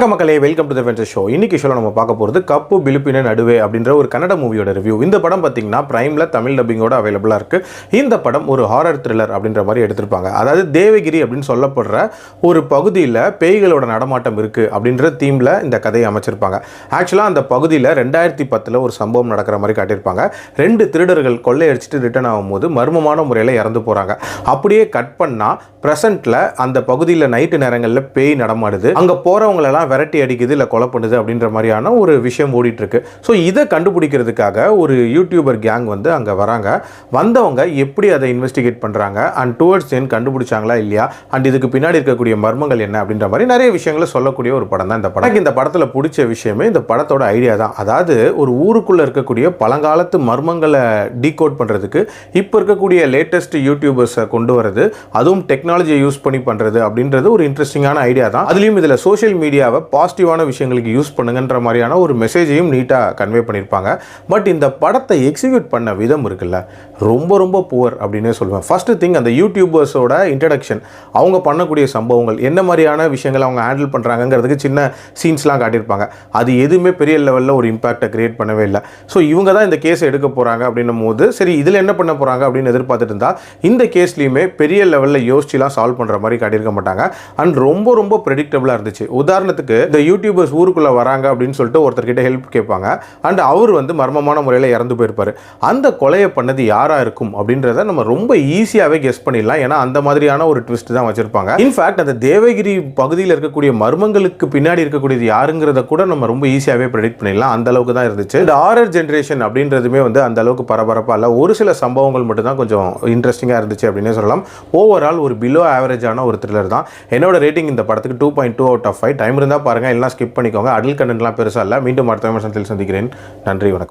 வணக்கம் மக்களே, welcome to the venture show. இன்னைக்கு ஷோல நம்ம பார்க்க போகிறது கப்பு பிலிப்பின நடுவே அப்படின்ற ஒரு கன்னட மூவியோட ரிவ்யூ. இந்த படம் பார்த்தீங்கன்னா பிரைமில் தமிழ் டப்பிங்கோட அவைலபிளாக இருக்குது. இந்த படம் ஒரு ஹாரர் த்ரில்லர் அப்படின்ற மாதிரி எடுத்திருப்பாங்க. அதாவது தேவகிரி அப்படின்னு சொல்லப்படுற ஒரு பகுதியில் பேய்களோட நடமாட்டம் இருக்குது அப்படின்ற தீமில் இந்த கதையை அமைச்சிருப்பாங்க. ஆக்சுவலாக அந்த பகுதியில் 2010 ஒரு சம்பவம் நடக்கிற மாதிரி காட்டியிருப்பாங்க. 2 திருடர்கள் கொள்ளையடிச்சிட்டு ரிட்டர்ன் ஆகும்போது மர்மமான முறையில் இறந்து போகிறாங்க. அப்படியே கட் பண்ணால் ப்ரெசென்ட்டில் அந்த பகுதியில் நைட்டு நேரங்களில் பேய் நடமாடுது. அங்கே போகிறவங்களெல்லாம் விரட்டி அடிக்குது, இல்லை கொலை பண்ணுது அப்படின்ற மாதிரியான ஒரு விஷயம் ஓடிட்டு இருக்கு. ஸோ இதை கண்டுபிடிக்கிறதுக்காக ஒரு யூடியூபர் கேங் வந்து அங்கே வராங்க. வந்தவங்க எப்படி அதை இன்வெஸ்டிகேட் பண்ணுறாங்க அண்ட் டுவர்ட்ஸ் என் கண்டுபிடிச்சாங்களா இல்லையா அண்ட் இதுக்கு பின்னாடி இருக்கக்கூடிய மர்மங்கள் என்ன அப்படின்ற மாதிரி நிறைய விஷயங்களை சொல்லக்கூடிய ஒரு படம் தான் இந்த படம். இந்த படத்தில் பிடிச்ச விஷயமே இந்த படத்தோட ஐடியா தான். அதாவது ஒரு ஊருக்குள்ளே இருக்கக்கூடிய பழங்காலத்து மர்மங்களை டீகோட் பண்ணுறதுக்கு இப்போ இருக்கக்கூடிய லேட்டஸ்ட் யூடியூபர்ஸை கொண்டு வரது, அதுவும் டெக்னாலஜியை யூஸ் பண்ணி பண்ணுறது அப்படின்றது ஒரு இன்ட்ரெஸ்டிங்கான ஐடியா தான். அதுலேயும் இதில் சோஷியல் மீடியாவை பாசிட்டிவான விஷயங்களுக்கு யூஸ் பண்ணுங்கன்ற மாதிரியான ஒரு மெசேஜையும் நீட்டாக கன்வே பண்ணியிருப்பாங்க. பட் இந்த படத்தை எக்ஸிக்யூட் பண்ண விதம் இருக்குல்ல, ரொம்ப ரொம்ப புவர் அப்படின்னே சொல்லுவேன். ஃபர்ஸ்ட் திங், அந்த யூடியூபர்ஸோட இன்ட்ரடக்ஷன், அவங்க பண்ணக்கூடிய சம்பவங்கள், என்ன மாதிரியான விஷயங்களை அவங்க ஹேண்டில் பண்ணுறாங்கிறதுக்கு சின்ன சீன்ஸ்லாம் காட்டியிருப்பாங்க. அது எதுவுமே பெரிய லெவலில் ஒரு இம்பாக்டை கிரியேட் பண்ணவே இல்லை. ஸோ இவங்க தான் இந்த கேஸை எடுக்க போகிறாங்க அப்படின்னும் போது சரி இதில் என்ன பண்ண போகிறாங்க அப்படின்னு எதிர்பார்த்துட்டு இருந்தால் இந்த கேஸ்லையுமே பெரிய லெவலில் யோசிச்சுலாம் சால்வ் பண்ணுற மாதிரி காட்டியிருக்க மாட்டாங்க. அண்ட் ரொம்ப ரொம்ப ப்ரெடிக்டபிளாக இருந்துச்சு. உதாரணத்துக்கு இந்த யூடியூபர்ஸ் ஊருக்குள்ளே வராங்க அப்படின்னு சொல்லிட்டு ஒருத்தர்கிட்ட ஹெல்ப் கேட்பாங்க. அண்ட் அவர் வந்து மர்மமான முறையில் இறந்து போயிருப்பார். அந்த கொலையை பண்ணது யாராக இருக்கும் அப்படின்றத நம்ம ரொம்ப ஈஸியாகவே கெஸ் பண்ணிடலாம். ஏன்னா அந்த மாதிரியான ஒரு ட்விஸ்ட் தான் வச்சிருப்பாங்க. இன்ஃபேக்ட் அந்த தேவகிரி பகுதியில் இருக்கக்கூடிய மர்மங்களுக்கு பின்னாடி இருக்கக்கூடியது யாருங்கிறத கூட நம்ம ரொம்ப ஈஸியாகவே ப்ரெடிக்ட் பண்ணிடலாம். அந்த அளவுக்கு தான் இருந்துச்சு. இந்த ஹாரர் ஜென்ரேஷன் அப்படின்றதுமே வந்து அந்த அளவுக்கு பரபரப்பாக இல்லை. ஒரு சில சம்பவங்கள் மட்டும் தான் கொஞ்சம் இன்ட்ரெஸ்டிங்காக இருந்துச்சு அப்படின்னே சொல்லலாம். ஓவரால் ஒரு பிலோ ஆவரேஜான ஒரு த்ரில்லர் தான். என்னோட ரேட்டிங் இந்த படத்துக்கு 2.2 out of 5. டைம் இருந்தால் பாருங்கள், எல்லாம் ஸ்கிப் பண்ணிக்கோங்க. அடல் கண்டென்ட்லாம் பெருசாக இல்லை. மீண்டும் அடுத்த விமர்சனத்தில் சந்திக்கிறேன். நன்றி, வணக்கம்.